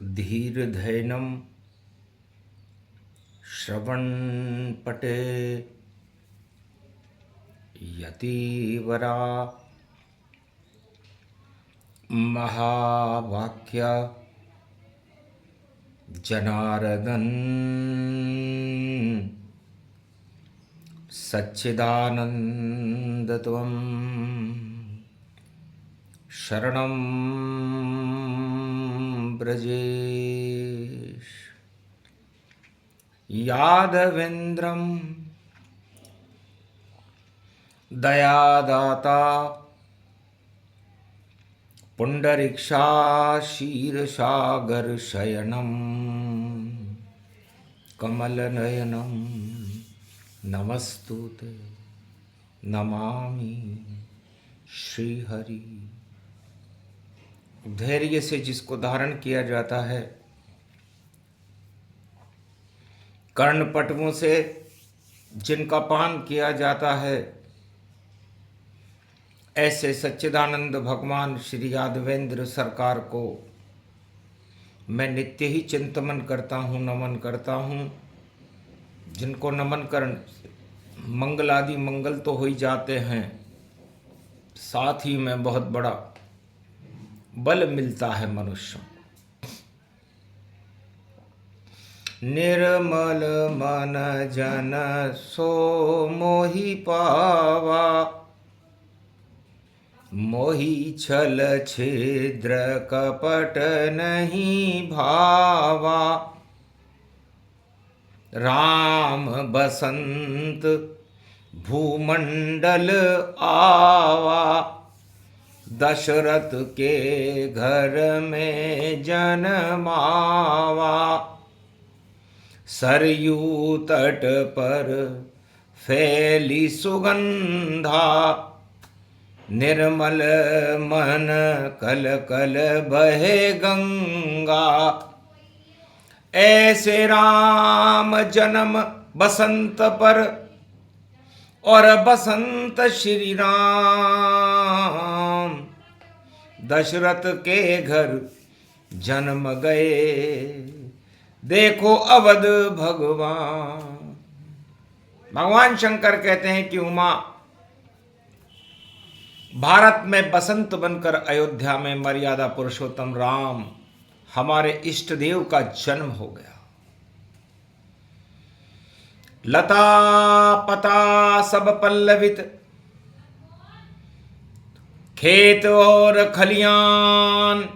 धीर्धैनं श्रवणपटे यतिवरा महावाक्य जनार्दन सच्चिदानन्दत्वं शरणं ब्रजेश। यादवेन्द्रं दयादाता पुण्डरीक्षाशीर्षागरशयनं कमलनयनं नमस्तुते नमामि श्रीहरि। धैर्य से जिसको धारण किया जाता है, कर्णपटुओं से जिनका पान किया जाता है, ऐसे सच्चिदानंद भगवान श्री यादवेंद्र सरकार को मैं नित्य ही चिंतन करता हूँ, नमन करता हूँ। जिनको नमन करने से मंगल आदि मंगल तो हो ही जाते हैं, साथ ही में बहुत बड़ा बल मिलता है मनुष्य। निर्मल मन जन सो मोहि पावा, मोहि छल छिद्र कपट नहीं भावा। राम बसंत भूमंडल आवा, दशरथ के घर में जन्मावा। सरयू तट पर फैली सुगंधा, निर्मल मन कल कल बहे गंगा। ऐसे राम जन्म बसंत पर, और बसंत श्री राम दशरथ के घर जन्म गए। देखो अवध भगवान। भगवान शंकर कहते हैं कि उमा भारत में बसंत बनकर अयोध्या में मर्यादा पुरुषोत्तम राम हमारे इष्ट देव का जन्म हो गया। लता पता सब पल्लवित, खेत और खलियान,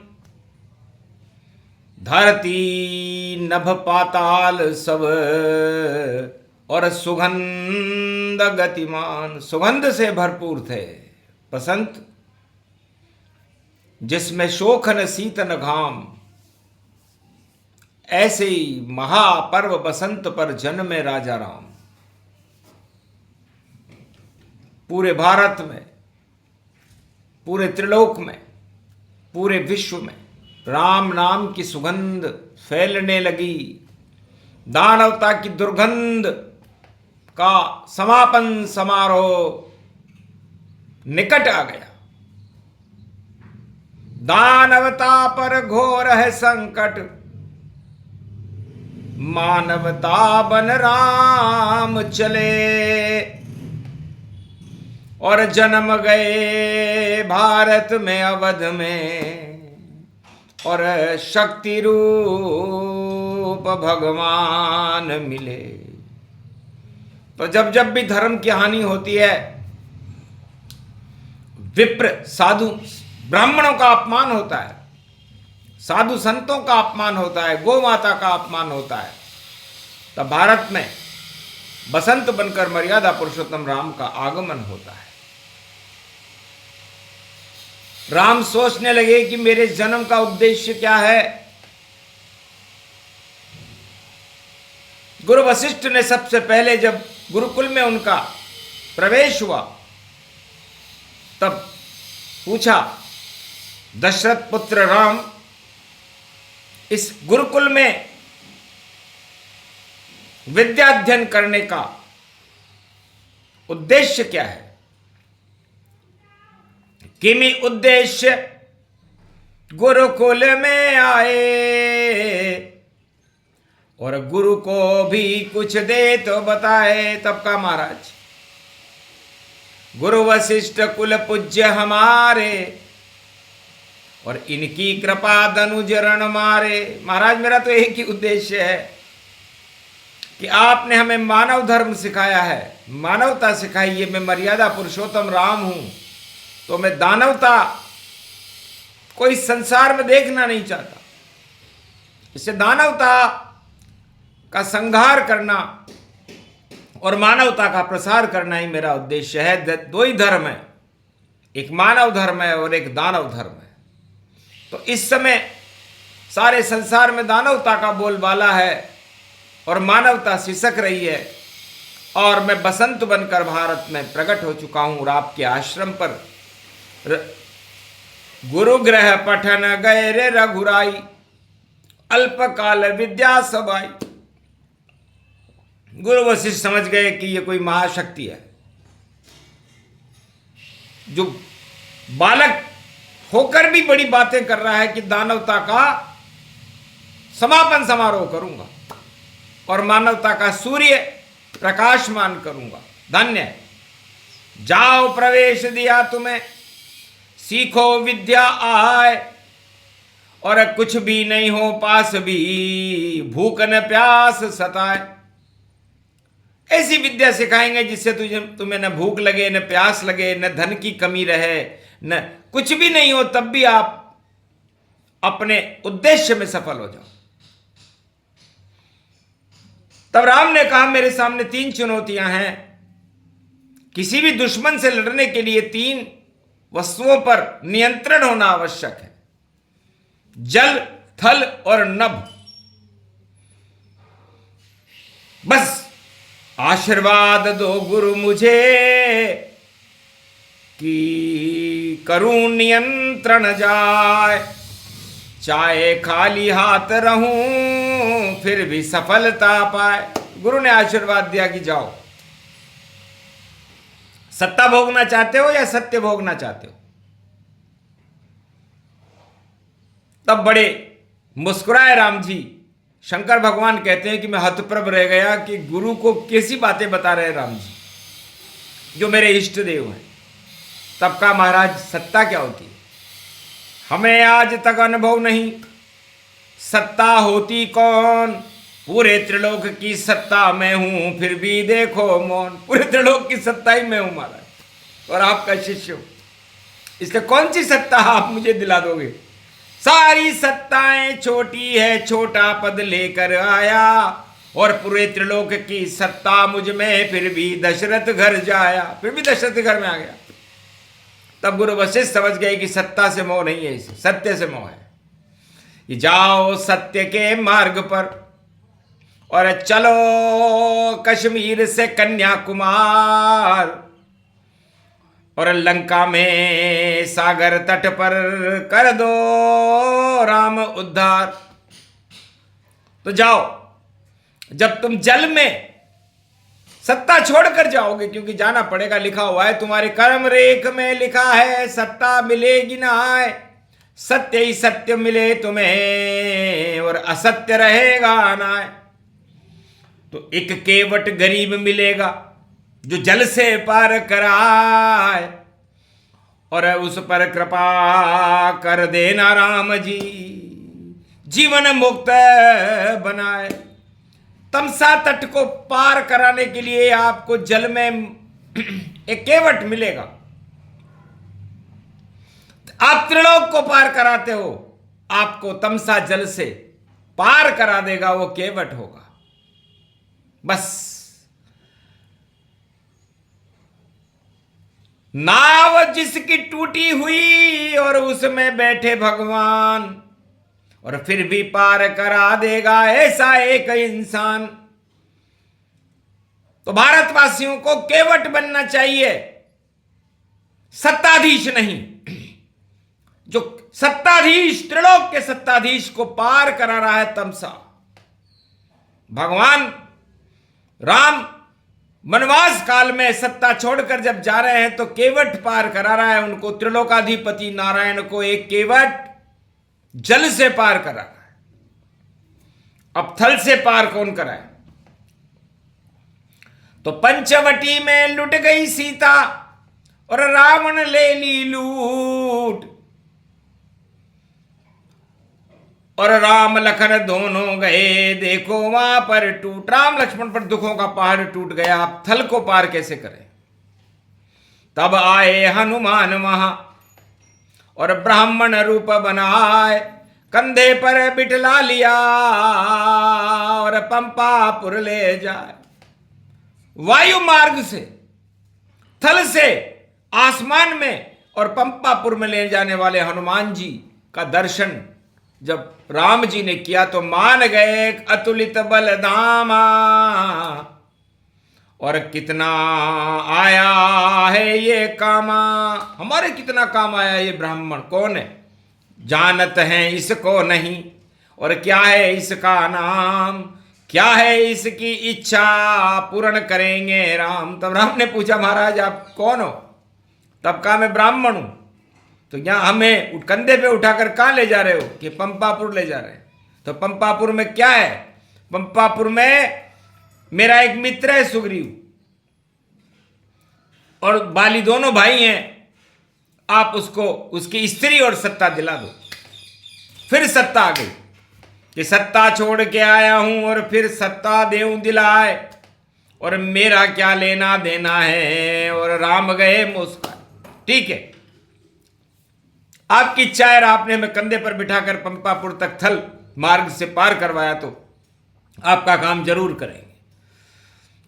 धरती नभ पाताल सब, और सुगंध गतिमान। सुगंध से भरपूर थे। बसंत जिसमें शोक न शीत न घाम, ऐसे ही महापर्व बसंत पर जन्मे राजा राम। पूरे भारत में, पूरे त्रिलोक में, पूरे विश्व में राम नाम की सुगंध फैलने लगी। दानवता की दुर्गंध का समापन समारोह निकट आ गया। दानवता पर घोर है संकट, मानवता बन राम चले। और जन्म गए भारत में अवध में, और शक्ति रूप भगवान मिले। तो जब जब भी धर्म की हानि होती है, विप्र साधु ब्राह्मणों का अपमान होता है, साधु संतों का अपमान होता है, गौ माता का अपमान होता है, तब भारत में बसंत बनकर मर्यादा पुरुषोत्तम राम का आगमन होता है। राम सोचने लगे कि मेरे जन्म का उद्देश्य क्या है। गुरु वशिष्ठ ने सबसे पहले जब गुरुकुल में उनका प्रवेश हुआ, तब पूछा, दशरथ पुत्र राम, इस गुरुकुल में विद्या अध्ययन करने का उद्देश्य क्या है? किमि उद्देश्य गुरुकुल में आए और गुरु को भी कुछ दे तो बताए। तब का महाराज, गुरु वशिष्ठ कुल पूज्य हमारे और इनकी कृपा धनुज रण मारे। महाराज, मेरा तो एक ही उद्देश्य है कि आपने हमें मानव धर्म सिखाया है, मानवता सिखाई है। मैं मर्यादा पुरुषोत्तम राम हूं, तो मैं दानवता कोई संसार में देखना नहीं चाहता। इससे दानवता का संहार करना और मानवता का प्रसार करना ही मेरा उद्देश्य है। दो ही धर्म है, एक मानव धर्म है और एक दानव धर्म है। तो इस समय सारे संसार में दानवता का बोलबाला है और मानवता सिसक रही है। और मैं बसंत बनकर भारत में प्रकट हो चुका हूं और आपके आश्रम पर गुरु ग्रह पठन गए रे रघुराई, अल्पकाल विद्या सबाई। गुरु वशिष्ठ समझ गए कि ये कोई महाशक्ति है, जो बालक होकर भी बड़ी बातें कर रहा है कि दानवता का समापन समारोह करूंगा और मानवता का सूर्य प्रकाशमान करूंगा। धन्य है, जाओ प्रवेश दिया तुम्हें, सीखो विद्या आए और कुछ भी नहीं हो पास भी, भूख न प्यास सताए। ऐसी विद्या सिखाएंगे जिससे तुम्हें न भूख लगे, न प्यास लगे, न धन की कमी रहे, न कुछ भी नहीं हो, तब भी आप अपने उद्देश्य में सफल हो जाओ। तब राम ने कहा, मेरे सामने 3 चुनौतियां हैं। किसी भी दुश्मन से लड़ने के लिए 3 वस्तुओं पर नियंत्रण होना आवश्यक है, जल, थल और नभ। बस आशीर्वाद दो गुरु मुझे कि करूं नियंत्रण जाए, चाहे खाली हाथ रहूं फिर भी सफलता पाए। गुरु ने आशीर्वाद दिया कि जाओ। सत्ता भोगना चाहते हो या सत्य भोगना चाहते हो? तब बड़े मुस्कुराए राम जी। शंकर भगवान कहते हैं कि मैं हतप्रभ रह गया कि गुरु को कैसी बातें बता रहे राम जी, जो मेरे इष्ट देव हैं। तब का महाराज, सत्ता क्या होती है हमें आज तक अनुभव नहीं। सत्ता होती कौन? पूरे त्रिलोक की सत्ता मैं हूं फिर भी देखो मौन। पूरे त्रिलोक की सत्ता ही मैं हूं महाराज, और आपका शिष्य हूं। इसका कौन सी सत्ता आप मुझे दिला दोगे? सारी सत्ताएं छोटी है, छोटा पद लेकर आया, और पूरे त्रिलोक की सत्ता मुझ में फिर भी दशरथ घर जाया। फिर भी दशरथ घर में आ गया। तब गुरु वशिष्ठ समझ गए कि सत्ता से मोह नहीं है, इसे सत्य से मोह है। कि जाओ सत्य के मार्ग पर और चलो कश्मीर से कन्याकुमार, और लंका में सागर तट पर कर दो राम उद्धार। तो जाओ, जब तुम जल में सत्ता छोड़कर जाओगे, क्योंकि जाना पड़ेगा, लिखा हुआ है तुम्हारे कर्म रेख में लिखा है, सत्ता मिलेगी ना आए, सत्य ही सत्य मिले तुम्हें और असत्य रहेगा ना। तो एक केवट गरीब मिलेगा जो जल से पार कराए, और उस पर कृपा कर देना राम जी, जीवन मुक्त बनाए। तमसा तट को पार कराने के लिए आपको जल में एक केवट मिलेगा। आप त्रिलोक को पार कराते हो, आपको तमसा जल से पार करा देगा वो केवट होगा। बस नाव जिसकी टूटी हुई और उसमें बैठे भगवान, और फिर भी पार करा देगा ऐसा एक इंसान। तो भारतवासियों को केवट बनना चाहिए, सत्ताधीश नहीं। जो सत्ताधीश, त्रिलोक के सत्ताधीश को पार करा रहा है तमसा। भगवान राम वनवास काल में सत्ता छोड़कर जब जा रहे हैं तो केवट पार करा रहा है उनको। त्रिलोकाधिपति नारायण को एक केवट जल से पार करा है, अब थल से पार कौन कराए? तो पंचवटी में लुट गई सीता और रावण ले ली लूट, और राम लखन दोनों गए देखो वहां पर टूट। राम लक्ष्मण पर दुखों का पहाड़ टूट गया, अब थल को पार कैसे करें? तब आए हनुमान वहां और ब्राह्मण रूप बनाए, कंधे पर बिठला लिया और पंपापुर ले जाए। वायु मार्ग से, थल से आसमान में और पंपापुर में ले जाने वाले हनुमान जी का दर्शन जब राम जी ने किया तो मान गए अतुलित बलधामा, और कितना आया है ये कामा, हमारे कितना काम आया ये ब्राह्मण। कौन है? जानत हैं इसको नहीं, और क्या है इसका नाम, क्या है इसकी इच्छा, पूर्ण करेंगे राम। तब राम ने पूछा महाराज आप कौन हो? तब कहा मैं ब्राह्मण हूं। तो यहां हमें कंधे पे उठाकर कहां ले जा रहे हो? कि पंपापुर ले जा रहे हैं। तो पंपापुर में क्या है? पंपापुर में मेरा एक मित्र है सुग्रीव, और बाली दोनों भाई हैं, आप उसको उसकी स्त्री और सत्ता दिला दो। फिर सत्ता आ गई कि सत्ता छोड़ के आया हूं और फिर सत्ता देऊं दिलाए, और मेरा क्या लेना देना है। और राम गए मुस्कान। ठीक है, आपकी इच्छा है, आपने हमें कंधे पर बिठाकर पंपापुर तक थल मार्ग से पार करवाया तो आपका काम जरूर करेंगे।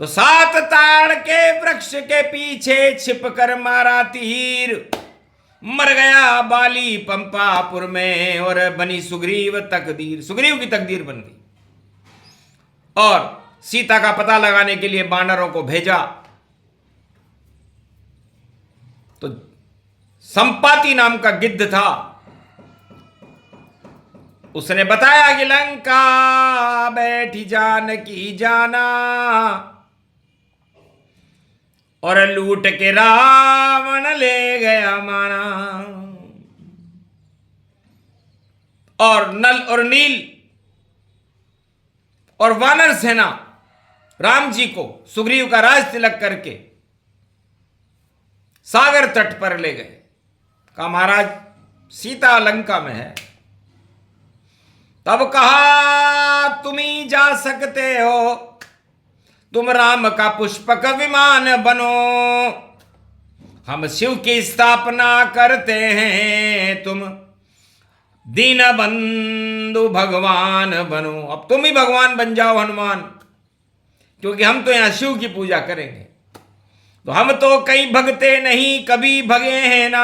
तो 7 ताड़ के वृक्ष के पीछे छिप कर मारा तीर, मर गया बाली पंपापुर में और बनी सुग्रीव तकदीर। सुग्रीव की तकदीर बन गई। और सीता का पता लगाने के लिए बानरों को भेजा तो संपाति नाम का गिद्ध था, उसने बताया कि लंका बैठी जानकी जाना, और लूट के रावण ले गया माना। और नल और नील और वानर सेना राम जी को सुग्रीव का राज तिलक करके सागर तट पर ले गए। कहा महाराज सीता लंका में है। तब कहा तुम ही जा सकते हो, तुम राम का पुष्पक विमान बनो, हम शिव की स्थापना करते हैं, तुम दीन बंधु भगवान बनो। अब तुम ही भगवान बन जाओ हनुमान, क्योंकि हम तो यहां शिव की पूजा करेंगे। तो हम तो कहीं भगते नहीं, कभी भगे हैं ना,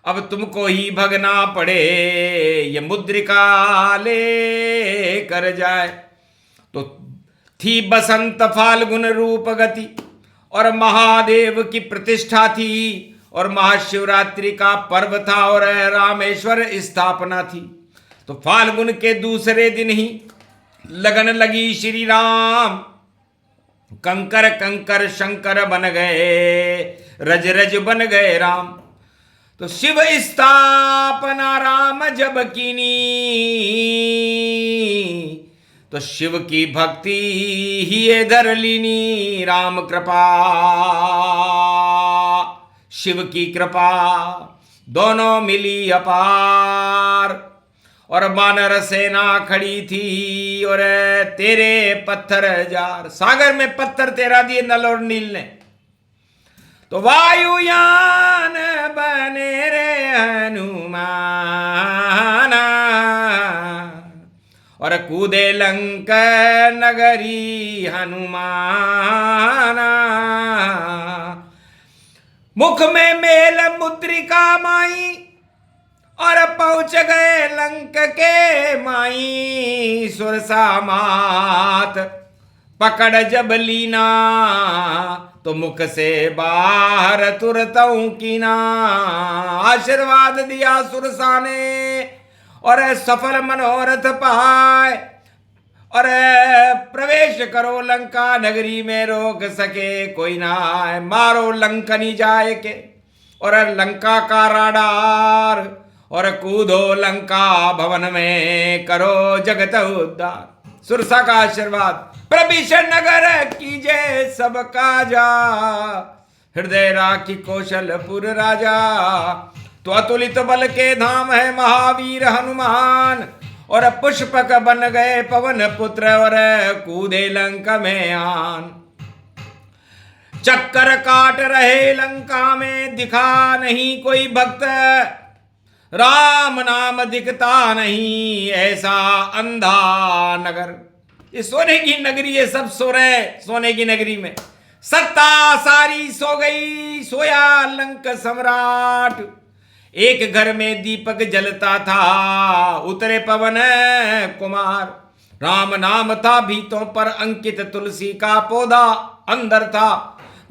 अब तुमको ही भगना पड़े, ये मुद्रिका ले कर जाए। तो थी बसंत फाल्गुन रूप गति, और महादेव की प्रतिष्ठा थी, और महाशिवरात्रि का पर्व था, और रामेश्वर स्थापना थी। तो फाल्गुन के दूसरे दिन ही लगन लगी श्री राम, कंकर कंकर शंकर बन गए, रज रज बन गए राम। तो शिव स्थापना राम जब कीनी, तो शिव की भक्ति ही धर लीनी। राम कृपा शिव की कृपा दोनों मिली अपार, और वानर सेना खड़ी थी, और तेरे पत्थर जार, सागर में पत्थर तेरा दिए नल और नील ने। तो वायुयान बने रे हनुमाना, और कूदे लंक नगरी हनुमाना। मुख में मेल मुद्रिका माई, और पहुंच गए लंक के माई। सुरसा मात पकड़ जब लीना, तो मुख से बाहर तुरतों कीना। आशीर्वाद दिया सुरसा ने, और सफल मनोरथ पाए, और प्रवेश करो लंका नगरी में, रोक सके कोई ना आए। मारो लंकनी जाए के, और लंका का राडार, और कूदो लंका भवन में करो जगत उद्धार। सुरसा का आशीर्वाद। प्रभीषण नगर कीजे सब काजा, हृदय राखी कौशलपुर राजा। तो अतुलित बल के धाम है महावीर हनुमान, और पुष्पक बन गए पवन पुत्र और कूदे लंका में आन। चक्कर काट रहे लंका में, दिखा नहीं कोई भक्त, राम नाम दिखता नहीं ऐसा अंधा नगर। ये सोने की नगरी है, सब सो रहे सोने की नगरी में। सत्ता सारी सो गई, सोया लंक सम्राट। एक घर में दीपक जलता था, उतरे पवन कुमार। राम नाम था भीतों पर अंकित, तुलसी का पौधा अंदर था।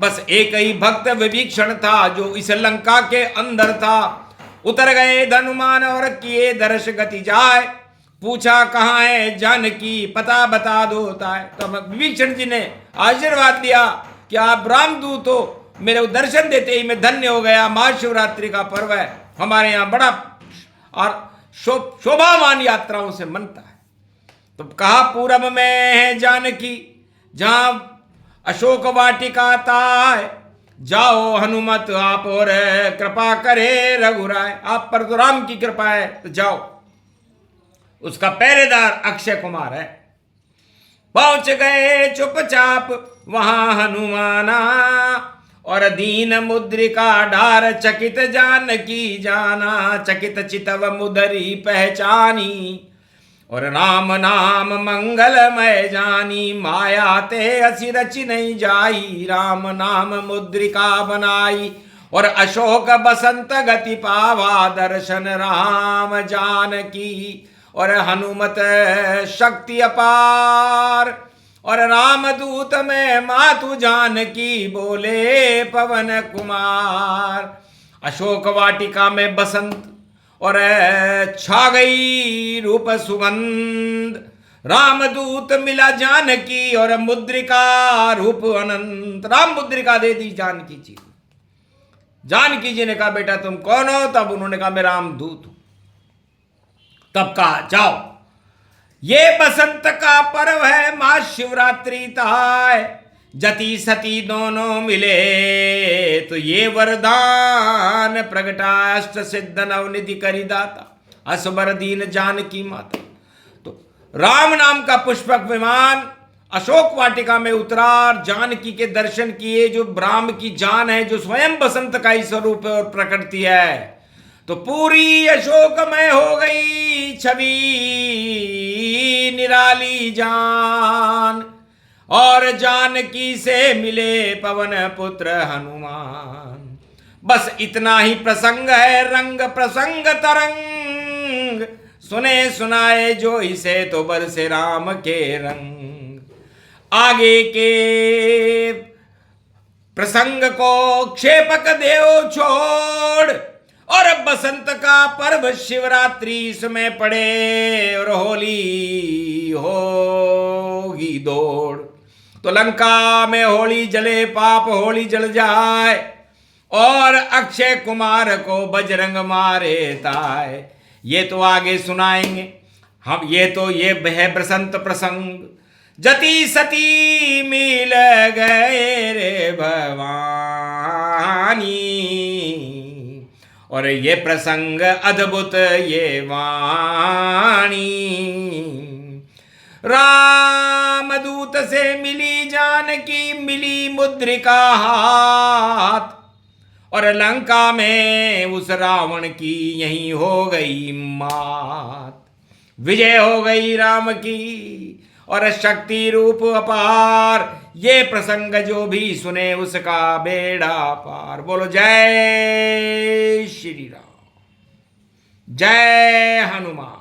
बस एक ही भक्त विभीषण था जो इस लंका के अंदर था। उतर गए धनुमान और किए दर्श गति जाए। पूछा कहाँ है जानकी, पता बता दो ताय। तो विभीषण जी ने आशीर्वाद दिया कि आप रामदूत हो, मेरे दर्शन देते ही मैं धन्य हो गया। महाशिवरात्रि का पर्व है, हमारे यहाँ बड़ा और शोभावान यात्राओं से मनता है। तो कहा पूरब में है जानकी, जहां अशोक वाटिका ताय। जाओ हनुमत आप और कृपा करे रघुराय। आप पर तो राम की कृपा है, तो जाओ। उसका पहरेदार अक्षय कुमार है। पहुंच गए चुपचाप वहां हनुमाना, और दीन मुद्रिका डार चकित जानकी जाना। चकित चितव मुदरी पहचानी, और राम नाम मंगलमय जानी। माया ते असी रचि नहीं जाई, राम नाम मुद्रिका बनाई। और अशोक बसंत गति पावा, दर्शन राम जानकी। और हनुमत शक्ति अपार, और रामदूत में मातु जानकी। बोले पवन कुमार। अशोक वाटिका में बसंत और छा गई रूप सुगंध। रामदूत मिला जानकी, और मुद्रिका रूप अनंत। राम मुद्रिका दे दी जानकी जी। जानकी जी ने कहा बेटा तुम कौन हो? तब उन्होंने कहा मैं रामदूत हूं। तब कहा जाओ, ये बसंत का पर्व है, महाशिवरात्रि ताय। जति सती दोनों मिले तो ये वरदान प्रगटा। अष्ट सिद्ध नवनिधि करी दाता, असबर दीन जानकी माता। तो राम नाम का पुष्पक विमान अशोक वाटिका में उतरा, जानकी के दर्शन किए। जो ब्राह्म की जान है, जो स्वयं बसंत का ही स्वरूप है और प्रकृति है, तो पूरी अशोकमय हो गई छवि निराली जान। और जानकी से मिले पवन पुत्र हनुमान। बस इतना ही प्रसंग है, रंग प्रसंग तरंग। सुने सुनाए जो इसे तो बरसे राम के रंग। आगे के प्रसंग को क्षेपक देव छोड़, और बसंत का पर्व शिवरात्रि इसमें पड़े, और होली होगी दौड़। तो लंका में होली जले, पाप होली जल जाए, और अक्षय कुमार को बजरंग मारे ताय। ये तो आगे सुनाएंगे हम। ये है बसंत प्रसंग। जति सती मिल गए रे भवानी, और ये प्रसंग अद्भुत ये वाणी। रामदूत से मिली जानकी, मिली मुद्रिका हाथ। और लंका में उस रावण की यही हो गई मात। विजय हो गई राम की, और शक्ति रूप अपार। ये प्रसंग जो भी सुने उसका बेड़ा पार। बोलो जय श्री राम, जय हनुमान।